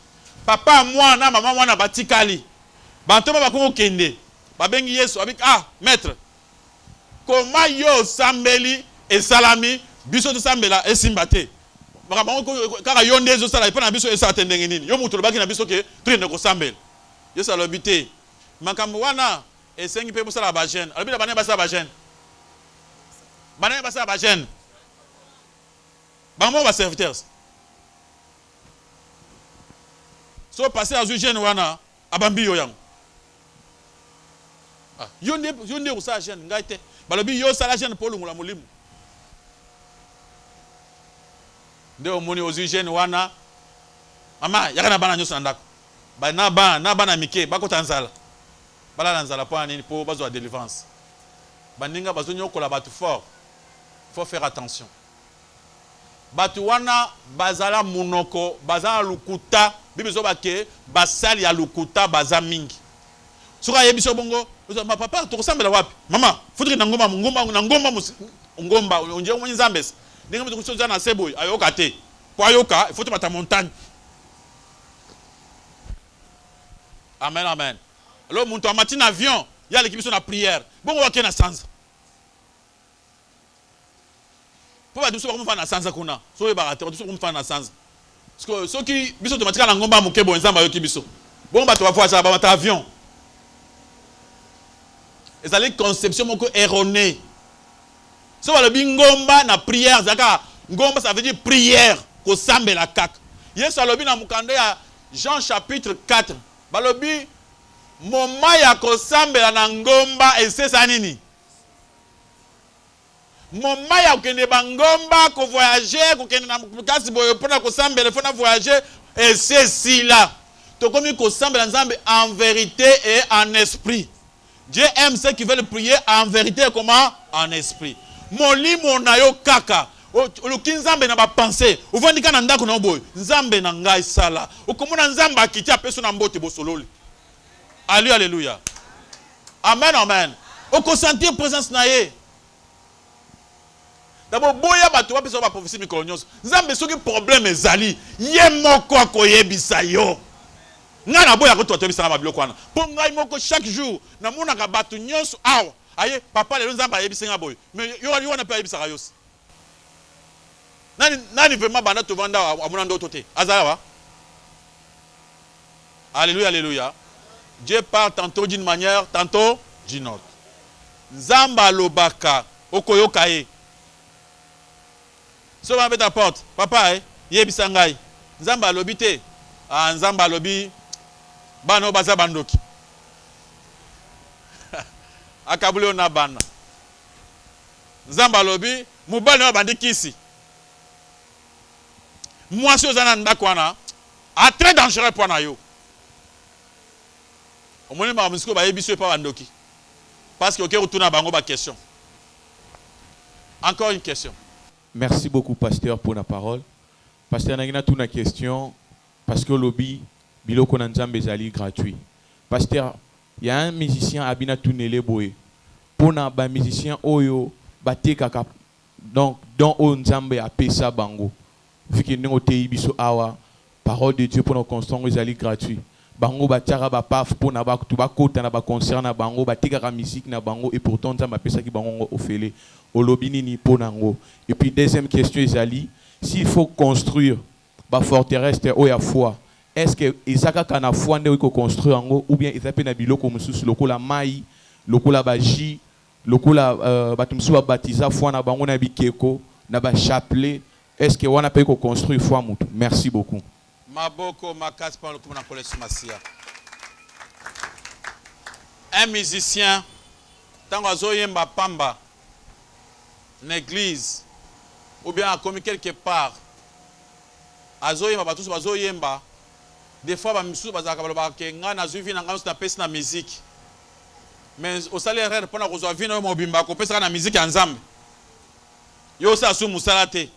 papa mwana maman mwana batikali bantoma bakoko kende babengi Yesu abiki maître comment yo sambeli et salami biso to sambela esimbate kaka yo ndezo sala ipana biso esa tendenge nini yo mutu lobaki na biso ke trine ko sambela Yesu alobite makambo wana esengi pe busala ba jeune alobita bana basala ba jeune bango ba serviteurs. So passer à jeune wana abambi yo yango. Yonde ko sa jeune ngaite. Balobi yo sala jeune pour lungula mulimu. Nde omoni ozu jeune wana. Mama yakana bana nyoso ndako. Ba na bana mike bakota nzala. Bala nzala po nini po bazo délivrance. Baninga bazo nyokola batu fort. Faut faire attention. Batu wana bazala munoko, bazala lukuta, bibiso bake basali ya lukuta baza mingi. Soka yebiso bongo, ma papa tokosambela wapi? Mama, faudrait na ngomba ngomba onje mwenye zambes. Ndenge mtu kusoza na seboy ayoka te. Po ayoka, il faut te mettre montagne. Amen amen. Alors muntu amati avion, ya l'équipe na prière. Bongo wake na sanza. Pour ba duso ba kumfa na sanza kuna. So e ba duso kumfa na sanza. Parce que ceux qui biso automatique na ngomba mukebo nzamba yoki biso. Bon ba to ba fois ba avion. Et ça les conception moko erronée. So ba le bingomba na prière zaka ngomba ça veut dire prière ko sambela kaka. Yesu alobi na mukanda ya Jean chapitre 4. Ba lobi moment ya ko sambela na ngomba esesa nini? Moment ya kokende bangomba ko voyager kokende na kasi boyo pona ko sambela fona voyager et c'est si là tokomi kosambela nzambe en vérité et en esprit. Dieu aime ceux qui veulent prier en vérité et comment? En esprit. Molimo na yo kaka. Oluki nzambe na ba pensée. Uvandika na ndako na boy. Nzambe na ngai sala. Okomona nzambe akiti apeso na mbote bosololi. Alléluia. Amen, amen. Okosentir présence na ye. D'abord, boya bato ba peso ba prophétie mikolo nyonso. Nzambe soki problème ezali, ye moko akoyebisa yo. Ngana boya ko totebisa na biloko wana. Po ngai moko chaque jour na mona ka bato nyonso awa. Aye papa le nzambe ayebisa nga boy. Mais yo wana pe ayebisa yos. Nani vraiment bana to vanda amuna ndo tote. Azala wa. Alléluia, alléluia. Dieu parle tantôt d'une manière, tantôt d'une autre. Nzamba lobaka okoyoka ye. So va mettre ta porte. Papa yebisa ngai. Nzamba lobi te. Ah nzamba lobi bano baza bandoki. Akabule na bana. Nzamba lobi mubali na bandikisi. Moi si ozana ndako wana a très dangereux pour na yo. Omoni ma musiko ba yebiso pa bandoki. Parce que OK retourna bango ba question. Encore une question. Merci beaucoup, pasteur, pour la parole. Pasteur, on a une question parce que lobby, biloko nanzambe zali gratuit. Pasteur, il y a un musicien abina tunele boye. Pour na ba musicien oyo bate kaka donc dans onzambe a pesa bango. Vu que nous te biso awa parole de Dieu pour nos construire zali gratuit. Bango batiara ba paf pour na ba tuba kota na ba concert na bango batika ka musique na bango et pourtant nzambe pesa ki bango ofele. Olobinini ponango. Et puis deuxième question Isali, s'il faut construire ba forteresse ou ya foi, est-ce que Isaka kana foi nde ko construire ango ou bien Isape na biloko mususu lokola mai, lokola baji, lokola batumsu ba baptiza foi na bango na bikeko, na ba chapelet, est-ce que wana pe ko construire foi mutu? Merci beaucoup. Maboko makas pa lokuma na kolesu masia. Un musicien tango azoyemba pamba une église ou bien commis quelque part azoyemba batusu bazoyemba des fois ba misusu bazaka baloba ke nga na zuvi na ngamos na pesi na musique mais au salaire erreur pona kozwa vino yo mobimba ko pesa na musique ya nzambe yo sa su musalate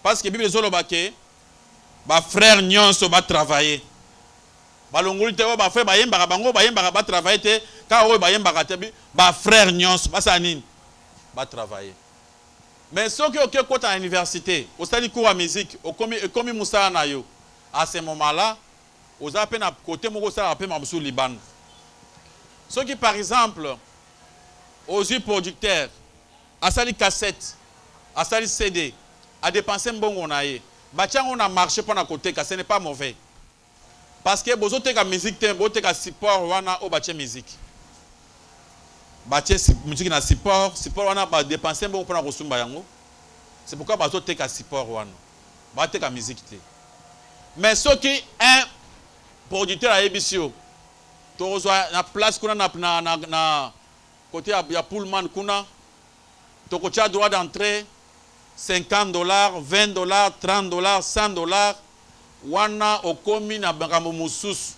parce que bible zoloba ke ba frère nyonso ba travailler balongoli te ba frère ba yemba bango ba yemba ba travailler te ka o ba yemba te ba frère nyonso ba sa nini va travailler. Mais ceux qui ont côté à l'université, au stade cours à musique, au commis Moussa Nayo, à ce moment-là, aux appels à côté Moussa appelle Mamsou Liban. Ceux qui, par exemple, aux yeux producteurs, à sali cassette, à sali CD, à dépenser un bon on a eu, on a marché pour la côté, ce n'est pas mauvais. Parce que vous avez la musique, vous avez le support, vous avez musique. Batie musique na support wana ba dépenser bon pour na kosumba yango. C'est pourquoi bazo teka support wana. Ba teka musique te. Mais ce qui un producteur à ebisio to rozwa na place kuna na côté ya Pullman kuna to ko cha droit d'entrée $50, $20, $30, $100 wana okomi na bangambo mususu.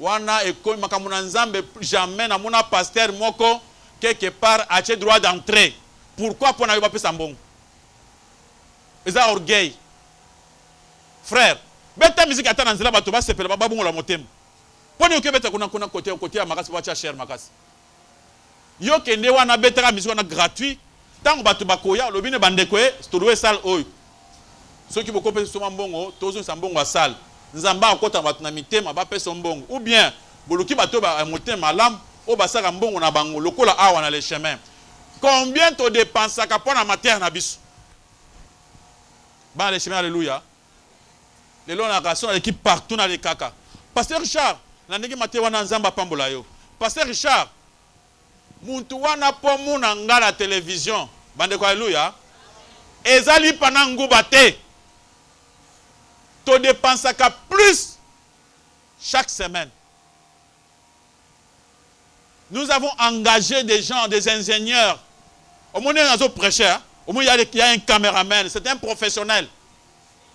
Wana ekomi makamuna nzambe jamais na mona pasteur moko quelque part a droit d'entrée. Pourquoi pour na yoba pesa mbongo? Eza orgueil. Frère, beta musique atana nzela bato ba sepela ba bongo la motema. Poni oke beta kuna côté ya makasi ba cha cher makasi. Yo kende wana beta musique wana gratuit. Tango bato bakoya lobine bandeko studio salle oyo. Ceux qui boko pesa mbongo tozo sa mbongo a salle. Nzamba akota bato na mitema ba pesa mbongo ou bien boluki bato ba motema lam o basaka mbongo na bango lokola awa na les chemins. Combien tu dépenses à na matière na biso? Ba les chemins, alléluia. Les longs narration à l'équipe partout dans les kaka. Pasteur Richard, la ndenge matière wana nzamba pambola yo. Pasteur Richard, muntu wana po muna ngala télévision. Bande kwa alléluia. Ezali panangu bate. Tu dépenses plus chaque semaine. Nous avons engagé des gens, des ingénieurs. Au moins, il y a un prêcheur. Au moins, il y a un caméraman. C'est un professionnel.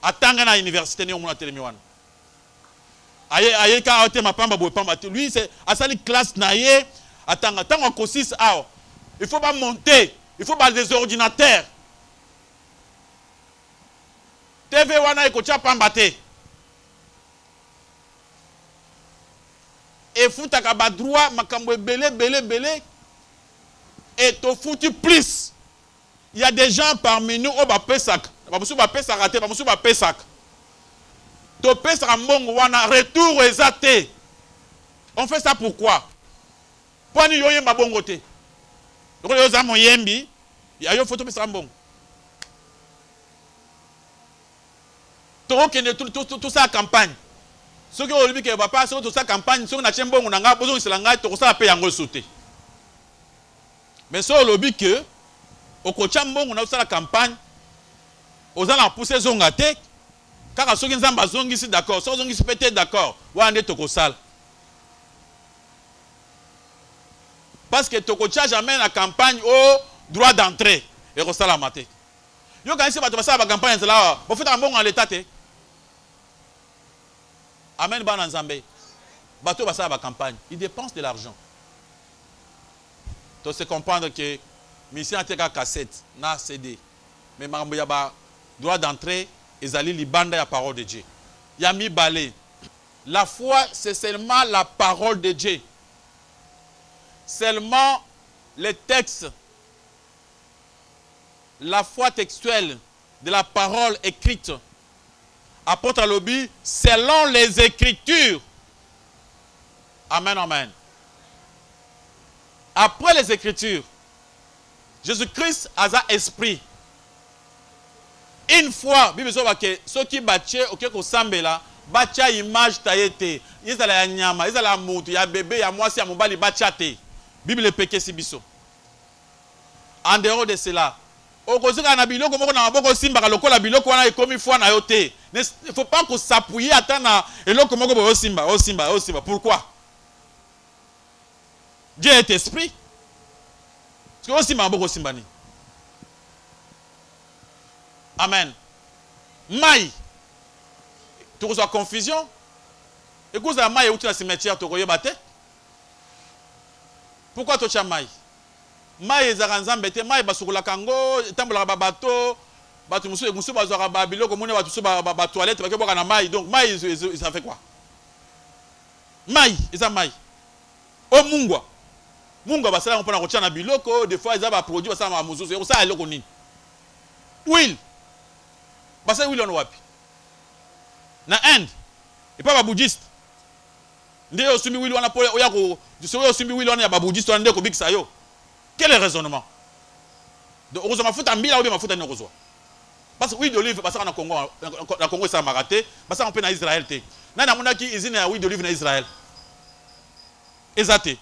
À Tangana Université, aye ka ote mapamba boye pamba te. Lui c'est asali classe naye atanga tango kosis ao. Il faut pas monter, il faut pas des ordinateurs. TV wana ekocha pamba te. Et futaka ba droit makambo belé et to foutu plus. Il y a des gens parmi nous au ba pesak, ba musu ba pesak raté, ba musu ba pesak. To pesak mbongo wana retour ezate. On fait ça pourquoi? Pour ni yoye mbongo te. Ko yo za moyembi, ya yo photo pesak mbongo. To kende tout ça campagne. Ce que vous dites que papa, c'est tout ça campagne, ce qu'on a chembon, on a besoin de se lancer, tout ça paye en ressoute. Mais ce que dit que au coachambon, on a aussi la campagne, aux allants pousser zongate, car ceux qui sont bazongi ici d'accord, ceux qui sont peut-être d'accord, ou en est au sale. Parce que Tokocha jamais la campagne au droit d'entrée et au sale à mater. Yo quand c'est pas ça la campagne là, vous faites un bon en l'état. Amen ban Nzambe. Bateau va ça la campagne. Il dépense de l'argent. Tu sais comprendre que mission a été cassette, na CD. Mais mambo ya ba droit d'entrée, ezali libanda ya parole de Dieu. Yami balé. La foi c'est seulement la parole de Dieu. Seulement les textes. La foi textuelle de la parole écrite. Apôtre Alobi, selon les Écritures. Amen, amen. Après les Écritures, Jésus-Christ a un esprit. Une fois, Bible dit que ceux qui battent, ok, qu'on s'embella, battent image taillée, ils ont la nyama, ils ont la moutre, il y a bébé, il y a moi, il y a mon bali, battent. Bible est péché si biso. En dehors de cela, il ne faut pas qu'on s'appuie à Simba. Pourquoi? Dieu est esprit. Parce que Simba. Amen. Maï. Tu reçois confusion. Et que ça maï où tu as cimetière, tu as pourquoi tu as maï? Maï ezanzambe te maï basukula kango tambola ba bateau batu musu bazwa ba biloko mona batu so ba toilette ba keboka na maï donc maï ça fait quoi? Maï eza maï o mungwa basala mpona kotia na biloko des fois eza ba produit basala ma mususu et ça eloko nini? Huile basala huile on wapi? Na Inde et pas ba bouddhiste ndio osumbi huile wana pole oyako so osumbi huile wana ya ba bouddhiste wana ndeko bikisa yo. Quel est le raisonnement? Donc, on a fait un mille ou bien on a fait un euro. Parce que huile d'olive, parce qu'on a Congo, la Congo ça m'a raté, parce qu'on peut en Israël. Nana mona qui usine à huile d'olive en Israël. Exacté.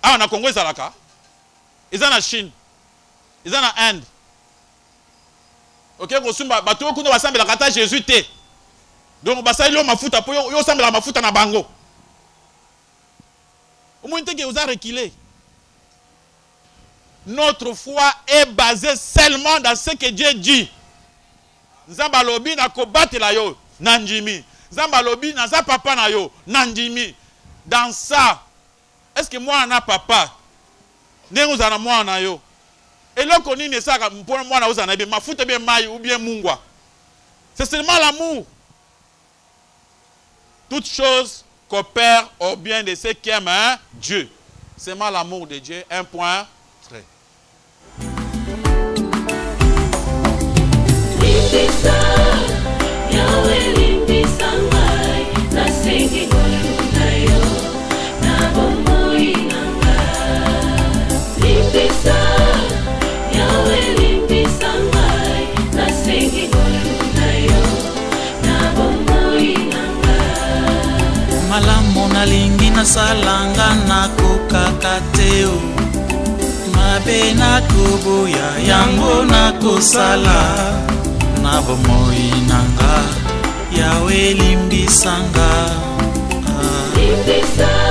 Ah, on a Congo ça là ka. Ils en a Chine. Ils en a Inde. Ok, on sumba bateau qu'on va sembler la kata Jésus té. Donc basa ilo mafuta po yo sembler la mafuta na bango. Au moins que vous a reculé. Notre foi est basée seulement dans ce que Dieu dit. Zambalobi na kobate la yo nanjimi. Zambalobi na za papa na yo nanjimi. Dans ça, est-ce que moi na papa? Nengo za na moi na yo. Et là qu'on ne ça pour moi na uzana bien mafuta bien mai ou bien mungwa. C'est seulement l'amour. Toute chose coopère au bien de ceux qui aiment Dieu. C'est seulement l'amour de Dieu. Un point. Limbisa, Yahweh limbisa ngai, nasengi ngolu na yo, na bomoi na ngai. Limbisa, Yahweh limbisa ngai, nasengi ngolu na yo, na bomoi na ngai. Malamu nalingi nasalanga nakokaka teo. Mabe nakoboya yango nakosala na bomoi nanga Yahweh limbisanga Limbisa